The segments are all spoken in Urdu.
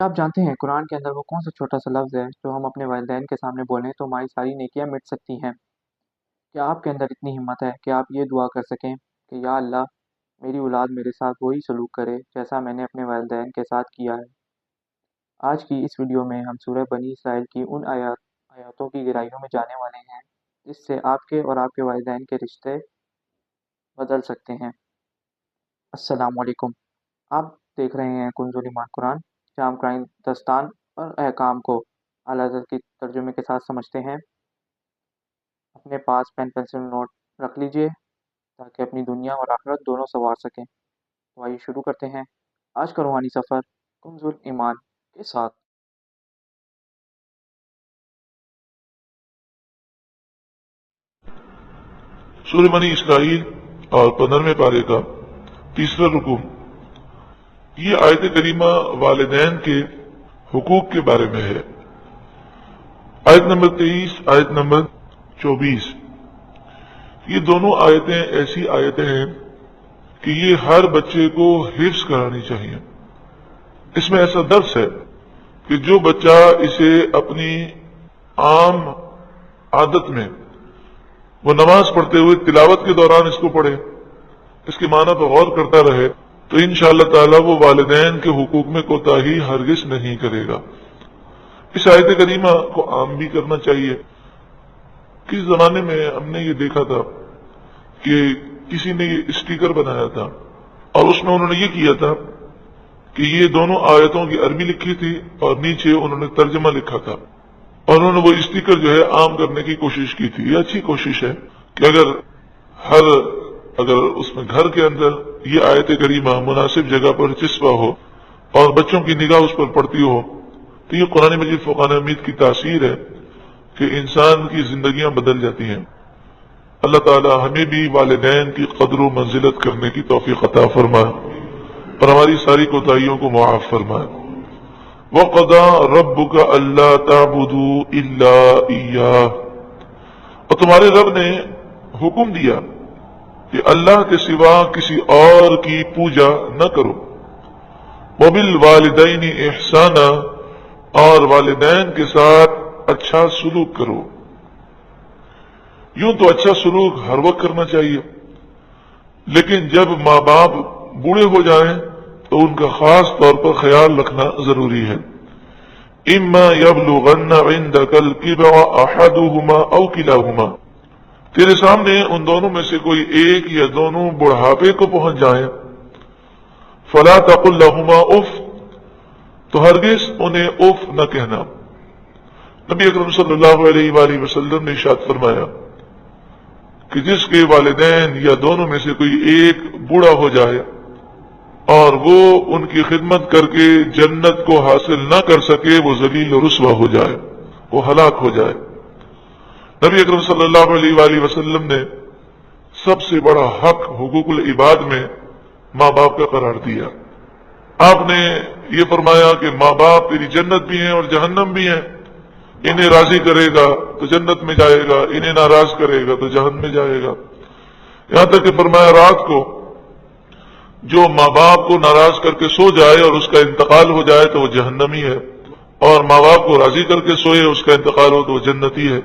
آپ جانتے ہیں قرآن کے اندر وہ کون سا چھوٹا سا لفظ ہے جو ہم اپنے والدین کے سامنے بولیں تو ہماری ساری نیکیاں مٹ سکتی ہیں؟ کیا آپ کے اندر اتنی ہمت ہے کہ آپ یہ دعا کر سکیں کہ یا اللہ میری اولاد میرے ساتھ وہی سلوک کرے جیسا میں نے اپنے والدین کے ساتھ کیا ہے؟ آج کی اس ویڈیو میں ہم سورہ بنی اسرائیل کی ان آیاتوں کی گہرائیوں میں جانے والے ہیں جس سے آپ کے اور آپ کے والدین کے رشتے بدل سکتے ہیں۔ السلام علیکم، آپ دیکھ رہے ہیں کنز ایمان قرآن، جہاں ہم قرآن دستان اور احکام کو اعلیٰ حضرت کی ترجمے کے ساتھ سمجھتے ہیں۔ اپنے پاس پین پنسل نوٹ رکھ لیجئے تاکہ اپنی دنیا اور آخرت دونوں سنوار سکیں۔ تو آئیے شروع کرتے ہیں آج کا روحانی سفر کنز ایمان کے ساتھ۔ سورہ بنی اسرائیل اور 15ویں پارے کا تیسرا رکوع۔ یہ آیت کریمہ والدین کے حقوق کے بارے میں ہے۔ آیت نمبر 23، آیت نمبر 24، یہ دونوں آیتیں ایسی آیتیں ہیں کہ یہ ہر بچے کو حفظ کرانی چاہیے۔ اس میں ایسا درس ہے کہ جو بچہ اسے اپنی عام عادت میں وہ نماز پڑھتے ہوئے تلاوت کے دوران اس کو پڑھے، اس کے معنی پر غور کرتا رہے، تو انشاءاللہ تعالی وہ والدین کے حقوق میں کوتاہی ہرگز نہیں کرے گا۔ اس آیت کریمہ کو عام بھی کرنا چاہیے۔ کس زمانے میں ہم نے یہ دیکھا تھا کہ کسی نے یہ اسٹیکر بنایا تھا اور اس میں انہوں نے یہ کیا تھا کہ یہ دونوں آیتوں کی عربی لکھی تھی اور نیچے انہوں نے ترجمہ لکھا تھا، اور انہوں نے وہ اسٹیکر جو ہے عام کرنے کی کوشش کی تھی۔ یہ اچھی کوشش ہے کہ اگر اس میں گھر کے اندر یہ آیت کریمہ مناسب جگہ پر چسپا ہو اور بچوں کی نگاہ اس پر پڑتی ہو تو یہ قرآن مجید فقان حمید کی تاثیر ہے کہ انسان کی زندگیاں بدل جاتی ہیں۔ اللہ تعالی ہمیں بھی والدین کی قدر و منزلت کرنے کی توفیق عطا فرمائے اور ہماری ساری کوتاہیوں کو معاف فرمائے۔ وَقَضَى رَبُّكَ أَلَّا تَعْبُدُوا إِلَّا إِيَّاهُ، اور تمہارے رب نے حکم دیا کہ اللہ کے سوا کسی اور کی پوجا نہ کرو۔ وَبِالْوَالِدَيْنِ إِحْسَانًا، اور والدین کے ساتھ اچھا سلوک کرو۔ یوں تو اچھا سلوک ہر وقت کرنا چاہیے، لیکن جب ماں باپ بوڑھے ہو جائیں تو ان کا خاص طور پر خیال رکھنا ضروری ہے۔ اما یبلغن عندک الکبر احدہما او کلاہما، تیرے سامنے ان دونوں میں سے کوئی ایک یا دونوں بڑھاپے کو پہنچ جائیں، فلا تقل لہما اف، تو ہرگز انہیں اف نہ کہنا۔ نبی اکرم صلی اللہ علیہ وآلہ وسلم نے ارشاد فرمایا کہ جس کے والدین یا دونوں میں سے کوئی ایک بوڑھا ہو جائے اور وہ ان کی خدمت کر کے جنت کو حاصل نہ کر سکے، وہ ذلیل و رسوا ہو جائے، وہ ہلاک ہو جائے۔ نبی اکرم صلی اللہ علیہ وآلہ وسلم نے سب سے بڑا حق حقوق العباد میں ماں باپ کا قرار دیا۔ آپ نے یہ فرمایا کہ ماں باپ تیری جنت بھی ہیں اور جہنم بھی ہیں، انہیں راضی کرے گا تو جنت میں جائے گا، انہیں ناراض کرے گا تو جہنم میں جائے گا۔ یہاں تک کہ فرمایا رات کو جو ماں باپ کو ناراض کر کے سو جائے اور اس کا انتقال ہو جائے تو وہ جہنمی ہے، اور ماں باپ کو راضی کر کے سوئے اس کا انتقال ہو تو وہ جنتی ہے۔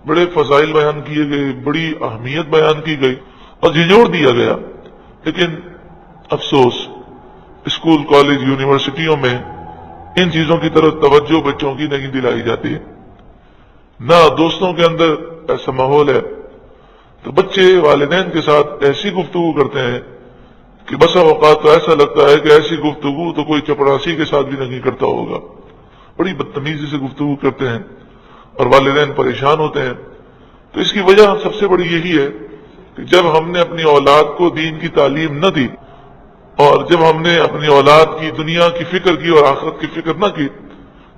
بڑے فضائل بیان کیے گئے، بڑی اہمیت بیان کی گئی اور جھنجھوڑ دیا گیا، لیکن افسوس اسکول، کالج، یونیورسٹیوں میں ان چیزوں کی طرف توجہ بچوں کی نہیں دلائی جاتی ہے، نہ دوستوں کے اندر ایسا ماحول ہے، تو بچے والدین کے ساتھ ایسی گفتگو کرتے ہیں کہ بسا اوقات تو ایسا لگتا ہے کہ ایسی گفتگو تو کوئی چپڑاسی کے ساتھ بھی نہیں کرتا ہوگا۔ بڑی بدتمیزی سے گفتگو کرتے ہیں اور والدین پریشان ہوتے ہیں۔ تو اس کی وجہ سب سے بڑی یہی ہے کہ جب ہم نے اپنی اولاد کو دین کی تعلیم نہ دی اور جب ہم نے اپنی اولاد کی دنیا کی فکر کی اور آخرت کی فکر نہ کی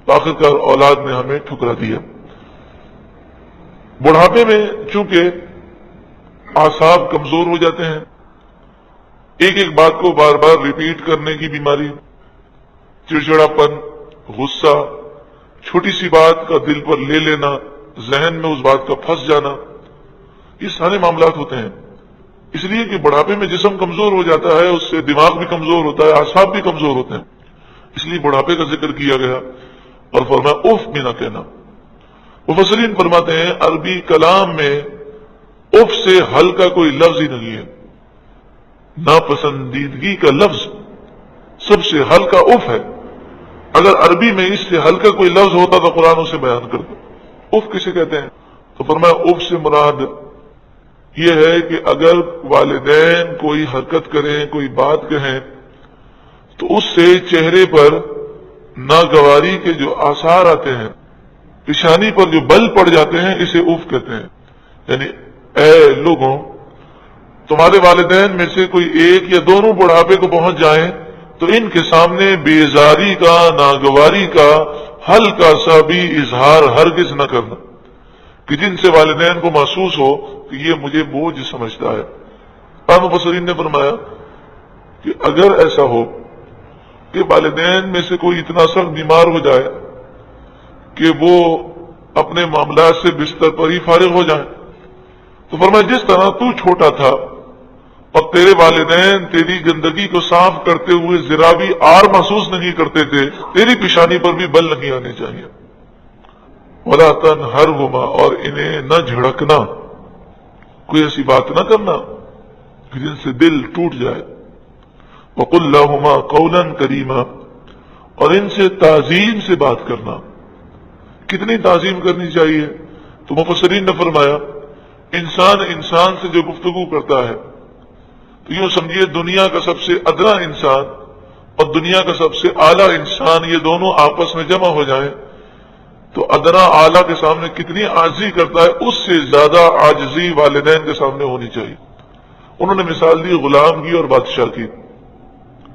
تو آخرکار اولاد نے ہمیں ٹھکرا دیا۔ بڑھاپے میں چونکہ اعصاب کمزور ہو جاتے ہیں، ایک ایک بات کو بار بار ریپیٹ کرنے کی بیماری، چڑچڑاپن، غصہ، چھوٹی سی بات کا دل پر لے لینا، ذہن میں اس بات کا پھنس جانا، یہ سارے معاملات ہوتے ہیں۔ اس لیے کہ بڑھاپے میں جسم کمزور ہو جاتا ہے، اس سے دماغ بھی کمزور ہوتا ہے، اعصاب بھی کمزور ہوتے ہیں۔ اس لیے بڑھاپے کا ذکر کیا گیا اور فرمایا اف بھی نہ کہنا۔ مفسرین فرماتے ہیں عربی کلام میں اف سے ہلکا کوئی لفظ ہی نہیں ہے، ناپسندیدگی کا لفظ سب سے ہلکا اف ہے۔ اگر عربی میں اس سے ہلکا کوئی لفظ ہوتا تو قرآن اسے بیان کرتا۔ اف کسے کہتے ہیں؟ تو فرمایا اف سے مراد یہ ہے کہ اگر والدین کوئی حرکت کریں، کوئی بات کہیں تو اس سے چہرے پر ناگواری کے جو آثار آتے ہیں، پیشانی پر جو بل پڑ جاتے ہیں، اسے اف کہتے ہیں۔ یعنی اے لوگوں، تمہارے والدین میں سے کوئی ایک یا دونوں بڑھاپے کو پہنچ جائیں تو ان کے سامنے بیزاری کا، ناگواری کا ہلکا سا بھی اظہار ہرگز نہ کرنا، کہ جن سے والدین کو محسوس ہو کہ یہ مجھے بوجھ سمجھتا ہے۔ بعض مفسرین نے فرمایا کہ اگر ایسا ہو کہ والدین میں سے کوئی اتنا سخت بیمار ہو جائے کہ وہ اپنے معاملات سے بستر پر ہی فارغ ہو جائیں، تو فرمایا جس طرح تو چھوٹا تھا اور تیرے والدین تیری گندگی کو صاف کرتے ہوئے ذرا بھی آر محسوس نہیں کرتے تھے، تیری پیشانی پر بھی بل نہیں آنے چاہیے۔ وَلَا تَنْهَرْهُمَا، اور انہیں نہ جھڑکنا، کوئی ایسی بات نہ کرنا کہ جن سے دل ٹوٹ جائے۔ وَقُلْ لَهُمَا قَوْلًا كَرِيمًا، اور ان سے تعظیم سے بات کرنا۔ کتنی تعظیم کرنی چاہیے؟ تو مفسرین نے فرمایا انسان سے جو گفتگو کرتا ہے تو یوں سمجھیے دنیا کا سب سے ادنا انسان اور دنیا کا سب سے اعلیٰ انسان یہ دونوں آپس میں جمع ہو جائیں تو ادنا اعلیٰ کے سامنے کتنی عاجزی کرتا ہے، اس سے زیادہ عاجزی والدین کے سامنے ہونی چاہیے۔ انہوں نے مثال دی غلام کی اور بادشاہ کی۔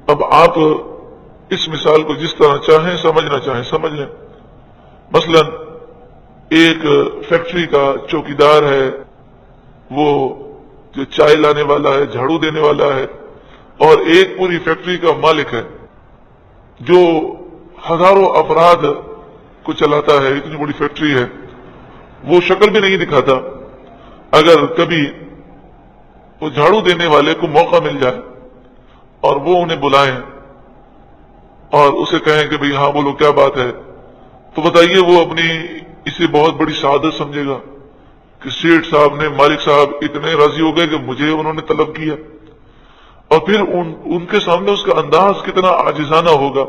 اب آپ اس مثال کو جس طرح چاہیں سمجھنا چاہیں سمجھ لیں۔ مثلا ایک فیکٹری کا چوکیدار ہے، وہ جو چائے لانے والا ہے، جھاڑو دینے والا ہے، اور ایک پوری فیکٹری کا مالک ہے جو ہزاروں افراد کو چلاتا ہے، اتنی بڑی فیکٹری ہے۔ وہ شکل بھی نہیں دکھاتا۔ اگر کبھی وہ جھاڑو دینے والے کو موقع مل جائے اور وہ انہیں بلائیں اور اسے کہیں کہ بھئی ہاں بولو کیا بات ہے، تو بتائیے وہ اپنی اسے بہت بڑی سعادت سمجھے گا کہ سیٹ صاحب نے، مالک صاحب اتنے راضی ہو گئے کہ مجھے انہوں نے طلب کیا، اور پھر ان کے سامنے اس کا انداز کتنا عاجزانہ ہوگا۔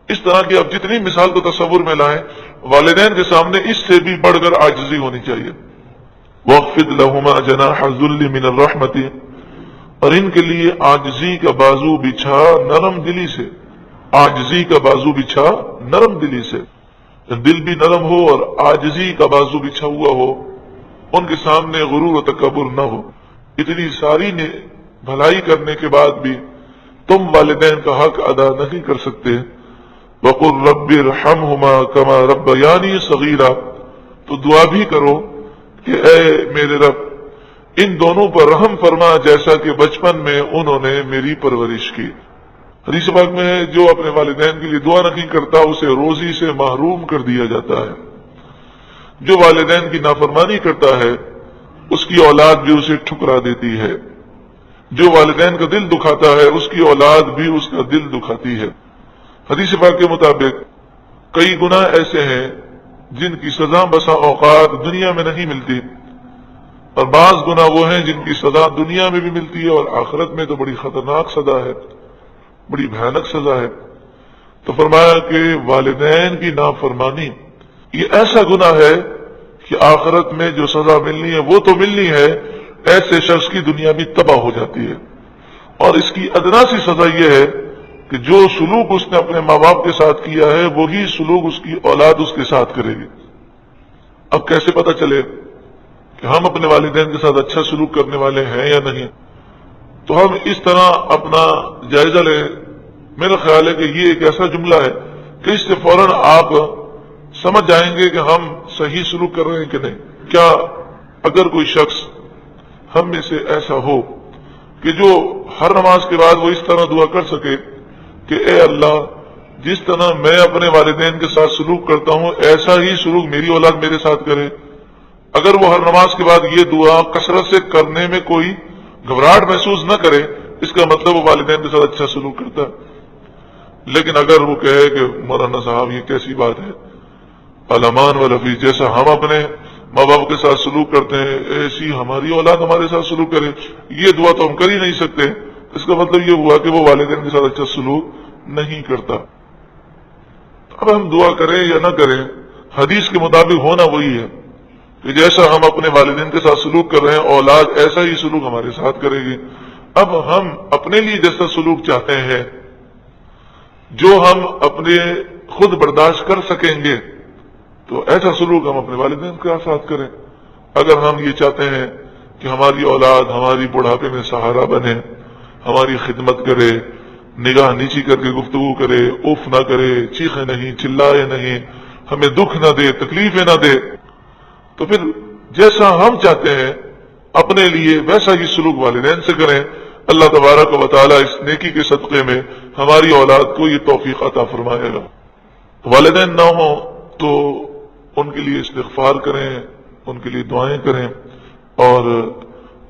اس طرح کی اب جتنی مثال کو تصور میں لائیں، والدین کے سامنے اس سے بھی بڑھ کر عاجزی ہونی چاہیے۔ وَاخْفِضْ لَهُمَا جَنَاحَ الذُّلِّ مِنَ الرَّحْمَةِ، اور ان کے لیے عاجزی کا بازو بچھا نرم دلی سے، عاجزی کا بازو بچھا نرم دلی سے، دل بھی نرم ہو اور عاجزی کا بازو بچھا ہوا ہو، ان کے سامنے غرور و تکبر نہ ہو۔ اتنی ساری نے بھلائی کرنے کے بعد بھی تم والدین کا حق ادا نہیں کر سکتے۔ وَقُلْ رَبِّ ارْحَمْهُمَا كَمَا رَبَّيَانِي صَغِيرًا، تو دعا بھی کرو کہ اے میرے رب ان دونوں پر رحم فرما جیسا کہ بچپن میں انہوں نے میری پرورش کی۔ حدیث پاک میں ہے جو اپنے والدین کے لیے دعا نہیں کرتا اسے روزی سے محروم کر دیا جاتا ہے۔ جو والدین کی نافرمانی کرتا ہے اس کی اولاد بھی اسے ٹھکرا دیتی ہے۔ جو والدین کا دل دکھاتا ہے اس کی اولاد بھی اس کا دل دکھاتی ہے۔ حدیث پاک کے مطابق کئی گناہ ایسے ہیں جن کی سزا بسا اوقات دنیا میں نہیں ملتی، اور بعض گناہ وہ ہیں جن کی سزا دنیا میں بھی ملتی ہے اور آخرت میں تو بڑی خطرناک سزا ہے، بڑی بھیانک سزا ہے۔ تو فرمایا کہ والدین کی نافرمانی یہ ایسا گناہ ہے کہ آخرت میں جو سزا ملنی ہے وہ تو ملنی ہے، ایسے شخص کی دنیا بھی تباہ ہو جاتی ہے۔ اور اس کی ادنا سی سزا یہ ہے کہ جو سلوک اس نے اپنے ماں باپ کے ساتھ کیا ہے وہی سلوک اس کی اولاد اس کے ساتھ کرے گی۔ اب کیسے پتہ چلے کہ ہم اپنے والدین کے ساتھ اچھا سلوک کرنے والے ہیں یا نہیں؟ تو ہم اس طرح اپنا جائزہ لیں۔ میرا خیال ہے کہ یہ ایک ایسا جملہ ہے کہ اس سے فوراً آپ سمجھ جائیں گے کہ ہم صحیح سلوک کر رہے ہیں کہ نہیں۔ کیا اگر کوئی شخص ہم میں سے ایسا ہو کہ جو ہر نماز کے بعد وہ اس طرح دعا کر سکے کہ اے اللہ جس طرح میں اپنے والدین کے ساتھ سلوک کرتا ہوں ایسا ہی سلوک میری اولاد میرے ساتھ کرے، اگر وہ ہر نماز کے بعد یہ دعا کثرت سے کرنے میں کوئی گھبراہٹ محسوس نہ کرے، اس کا مطلب وہ والدین کے ساتھ اچھا سلوک کرتا ہے۔ لیکن اگر وہ کہے کہ مولانا صاحب یہ کیسی بات ہے، الامان والحفیظ، جیسا ہم اپنے ماں باپ کے ساتھ سلوک کرتے ہیں ایسی ہماری اولاد ہمارے ساتھ سلوک کرے، یہ دعا تو ہم کر ہی نہیں سکتے، اس کا مطلب یہ ہوا کہ وہ والدین کے ساتھ اچھا سلوک نہیں کرتا۔ اب ہم دعا کریں یا نہ کریں، حدیث کے مطابق ہونا وہی ہے کہ جیسا ہم اپنے والدین کے ساتھ سلوک کر رہے ہیں اولاد ایسا ہی سلوک ہمارے ساتھ کرے گی۔ اب ہم اپنے لیے جیسا سلوک چاہتے ہیں جو ہم اپنے خود برداشت کر سکیں گے تو ایسا سلوک ہم اپنے والدین کے ساتھ کریں۔ اگر ہم یہ چاہتے ہیں کہ ہماری اولاد ہماری بڑھاپے میں سہارا بنے، ہماری خدمت کرے، نگاہ نیچی کر کے گفتگو کرے، اف نہ کرے، چیخے نہیں، چلائے نہیں، ہمیں دکھ نہ دے، تکلیفیں نہ دے، تو پھر جیسا ہم چاہتے ہیں اپنے لیے ویسا ہی سلوک والدین سے کریں۔ اللہ تبارک و تعالیٰ اس نیکی کے صدقے میں ہماری اولاد کو یہ توفیق عطا فرمائے گا۔ والدین نہ ہوں تو ان کے لیے استغفار کریں، ان کے لیے دعائیں کریں، اور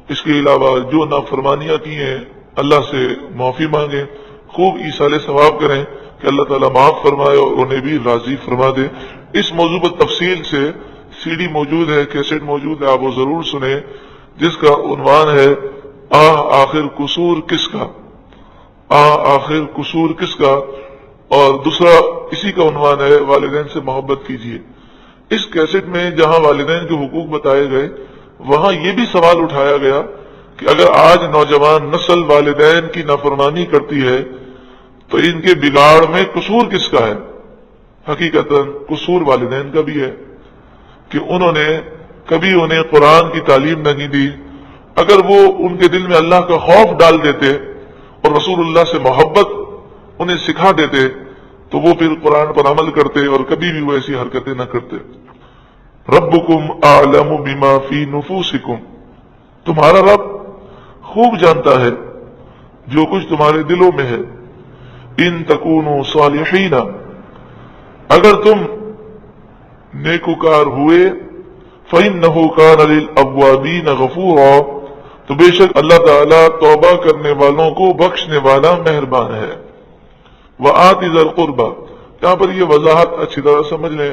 اس کے علاوہ جو نافرمانیاں کی ہیں اللہ سے معافی مانگیں، خوب ایصال ثواب کریں کہ اللہ تعالیٰ معاف فرمائے اور انہیں بھی راضی فرما دے۔ اس موضوع پر تفصیل سے سی ڈی موجود ہے، کیسٹ موجود ہے، آپ وہ ضرور سنیں، جس کا عنوان ہے آخر قصور کس کا، آخر قصور کس کا، اور دوسرا اسی کا عنوان ہے والدین سے محبت کیجیے۔ اس کیسٹ میں جہاں والدین کے حقوق بتائے گئے وہاں یہ بھی سوال اٹھایا گیا کہ اگر آج نوجوان نسل والدین کی نافرمانی کرتی ہے تو ان کے بگاڑ میں قصور کس کا ہے؟ حقیقتاً قصور والدین کا بھی ہے کہ انہوں نے کبھی انہیں قرآن کی تعلیم نہیں دی۔ اگر وہ ان کے دل میں اللہ کا خوف ڈال دیتے اور رسول اللہ سے محبت انہیں سکھا دیتے تو وہ پھر قرآن پر عمل کرتے اور کبھی بھی وہ ایسی حرکتیں نہ کرتے۔ ربکم اعلم بما فی نفوسکم، تمہارا رب خوب جانتا ہے جو کچھ تمہارے دلوں میں ہے۔ ان تکونوا صالحین، اگر تم نیکوکار ہوئے، فإنہ کان للأوابین غفورا، تو بے شک اللہ تعالیٰ توبہ کرنے والوں کو بخشنے والا مہربان ہے۔ وآت ذی القربى، یہاں پر یہ وضاحت اچھی طرح سمجھ لیں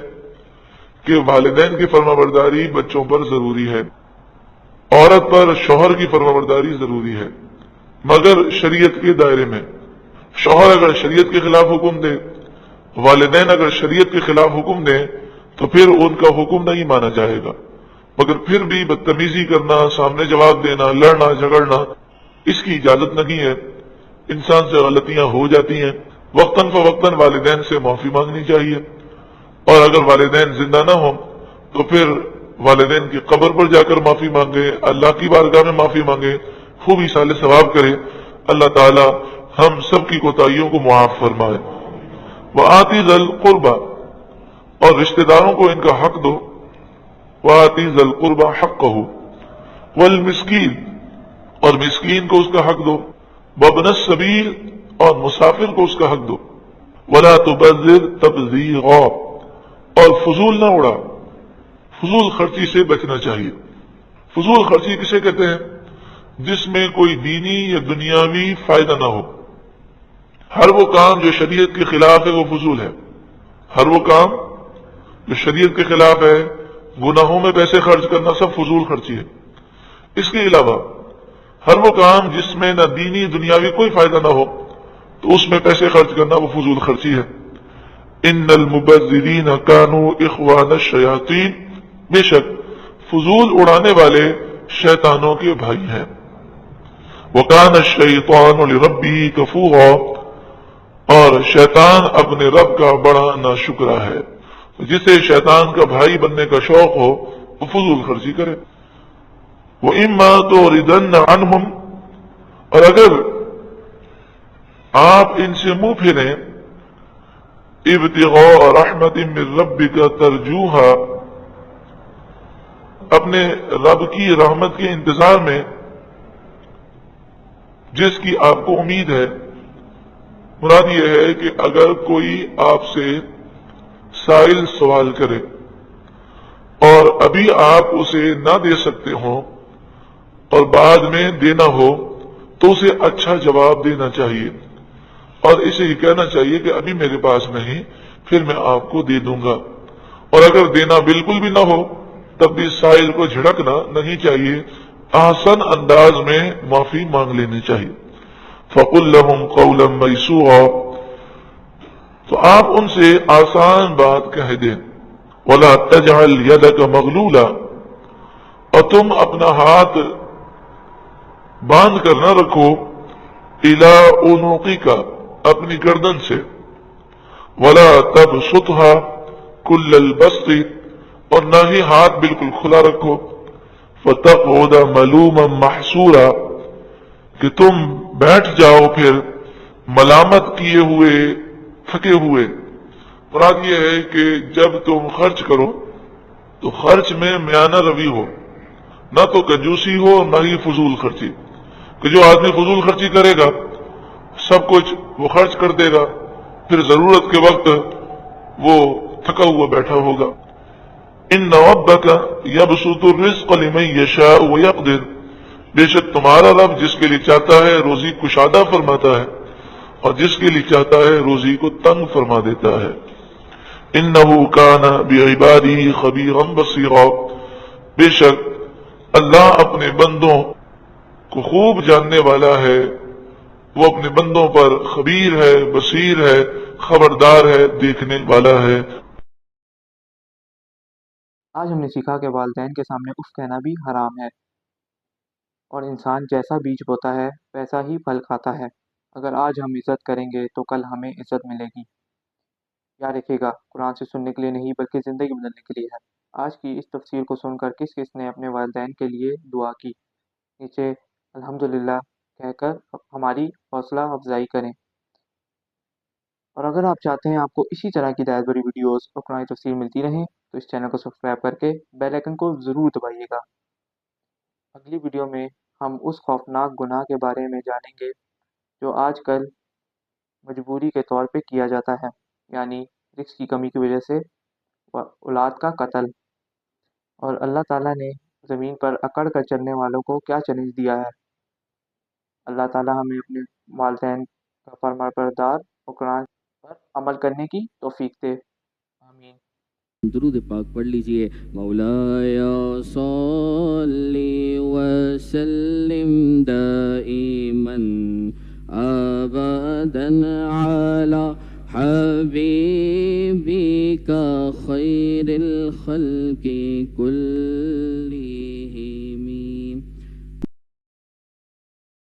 کہ والدین کی فرمانبرداری بچوں پر ضروری ہے، عورت پر شوہر کی فرمانبرداری ضروری ہے، مگر شریعت کے دائرے میں۔ شوہر اگر شریعت کے خلاف حکم دے، والدین اگر شریعت کے خلاف حکم دیں تو پھر ان کا حکم نہیں مانا جائے گا، مگر پھر بھی بدتمیزی کرنا، سامنے جواب دینا، لڑنا جھگڑنا، اس کی اجازت نہیں ہے۔ انسان سے غلطیاں ہو جاتی ہیں، وقتاً فوقتاً والدین سے معافی مانگنی چاہیے، اور اگر والدین زندہ نہ ہوں تو پھر والدین کی قبر پر جا کر معافی مانگے، اللہ کی بارگاہ میں معافی مانگے، خوب ایصال ثواب کرے۔ اللہ تعالی ہم سب کی کوتاہیوں کو معاف فرمائے۔ وآتی ذی القربى، اور رشتہ داروں کو ان کا حق دو۔ وآتی ذی القربى حقہ، والمسکین، اور مسکین کو اس کا حق دو۔ وابن السبیل، اور مسافر کو اس کا حق دو۔ ولا تبذر تبذیرا، اور فضول نہ اڑا، فضول خرچی سے بچنا چاہیے۔ فضول خرچی کسے کہتے ہیں؟ جس میں کوئی دینی یا دنیاوی فائدہ نہ ہو۔ ہر وہ کام جو شریعت کے خلاف ہے وہ فضول ہے، ہر وہ کام جو شریعت کے خلاف ہے، گناہوں میں پیسے خرچ کرنا، سب فضول خرچی ہے۔ اس کے علاوہ ہر وہ کام جس میں نہ دینی دنیاوی کوئی فائدہ نہ ہو تو اس میں پیسے خرچ کرنا وہ فضول خرچی ہے۔ ان المبذرین کانوا اخوان الشیاطین، بے شک فضول اڑانے والے شیطانوں کے بھائی ہیں۔ وکان الشیطان لربہ کفورا، اور شیطان اپنے رب کا بڑا ناشکرا ہے۔ جسے شیطان کا بھائی بننے کا شوق ہو وہ فضول خرچی کرے۔ وَإِمَّا تُعْرِضَنَّ عَنْهُمْ، اور اگر آپ ان سے منہ پھیریں، ابتغاء رحمت من ربک ترجوہا، اپنے رب کی رحمت کے انتظار میں جس کی آپ کو امید ہے۔ مراد یہ ہے کہ اگر کوئی آپ سے سائل سوال کرے اور ابھی آپ اسے نہ دے سکتے ہوں اور بعد میں دینا ہو تو اسے اچھا جواب دینا چاہیے، اور اسے یہ کہنا چاہیے کہ ابھی میرے پاس نہیں، پھر میں آپ کو دے دوں گا۔ اور اگر دینا بالکل بھی نہ ہو تب بھی سائل کو جھڑکنا نہیں چاہیے، آسن انداز میں معافی مانگ لینی چاہیے۔ فَقُلْ لَهُمْ قَوْلًا مَيْسُورًا، تو آپ ان سے آسان بات کہہ دیں۔ وَلَا تَجْعَلْ يَدَكَ مَغْلُولًا، اور تم اپنا ہاتھ باندھ کر نہ رکھو، إِلَىٰ عُنُقِكَ، اپنی گردن سے، وَلَا تَبْسُطْهَا كُلَّ الْبَسْطِ، اور نہ ہی ہاتھ بالکل کھلا رکھو، فَتَقْعُدَ مَلُومًا مَحْسُورًا، کہ تم بیٹھ جاؤ پھر ملامت کیے ہوئے، تھکے ہوئے۔ مراد یہ ہے کہ جب تم خرچ کرو تو خرچ میں میانہ روی ہو، نہ تو کنجوسی ہو نہ ہی فضول خرچی، کہ جو آدمی فضول خرچی کرے گا سب کچھ وہ خرچ کر دے گا، پھر ضرورت کے وقت وہ تھکا ہوا بیٹھا ہوگا۔ ان ربک یبسط الرزق لمن یشاء ویقدر، بے شک تمہارا رب جس کے لیے چاہتا ہے روزی کشادہ فرماتا ہے، اور جس کے لیے چاہتا ہے روزی کو تنگ فرما دیتا ہے۔ انہ کان بعبادہ خبیرا بصیرا، بے شک اللہ اپنے بندوں کو خوب جاننے والا ہے، وہ اپنے بندوں پر خبیر ہے، بصیر ہے، خبردار ہے، دیکھنے والا ہے۔ آج ہم نے سیکھا کہ والدین کے سامنے اف کہنا بھی حرام ہے، اور انسان جیسا بیج بوتا ہے ویسا ہی پھل کھاتا ہے۔ اگر آج ہم عزت کریں گے تو کل ہمیں عزت ملے گی۔ یاد رکھیے گا، قرآن سے سننے کے لیے نہیں بلکہ زندگی بدلنے کے لیے ہے۔ آج کی اس تفسیر کو سن کر کس کس نے اپنے والدین کے لیے دعا کی؟ نیچے الحمدللہ کہہ کر ہماری حوصلہ افزائی کریں۔ اور اگر آپ چاہتے ہیں آپ کو اسی طرح کی ہدایت بھری ویڈیوز اور قرآن تفسیر ملتی رہیں تو اس چینل کو سبسکرائب کر کے بیل آئیکن کو ضرور دبائیے گا۔ اگلی ویڈیو میں ہم اس خوفناک گناہ کے بارے میں جانیں گے جو آج کل مجبوری کے طور پہ کیا جاتا ہے، یعنی رزق کی کمی کی وجہ سے اولاد کا قتل۔ اور اللہ تعالیٰ نے زمین پر اکڑ کر چلنے والوں کو کیا چیلنج دیا ہے۔ اللہ تعالیٰ ہمیں اپنے والدین کا فرما بردار اور قرآن پر عمل کرنے کی توفیق دے، آمین۔ درود پاک پڑھ لیجئے۔ مولایا صلی وسلم دائما ابدا علی حبیبک خیر الخلق کلہم۔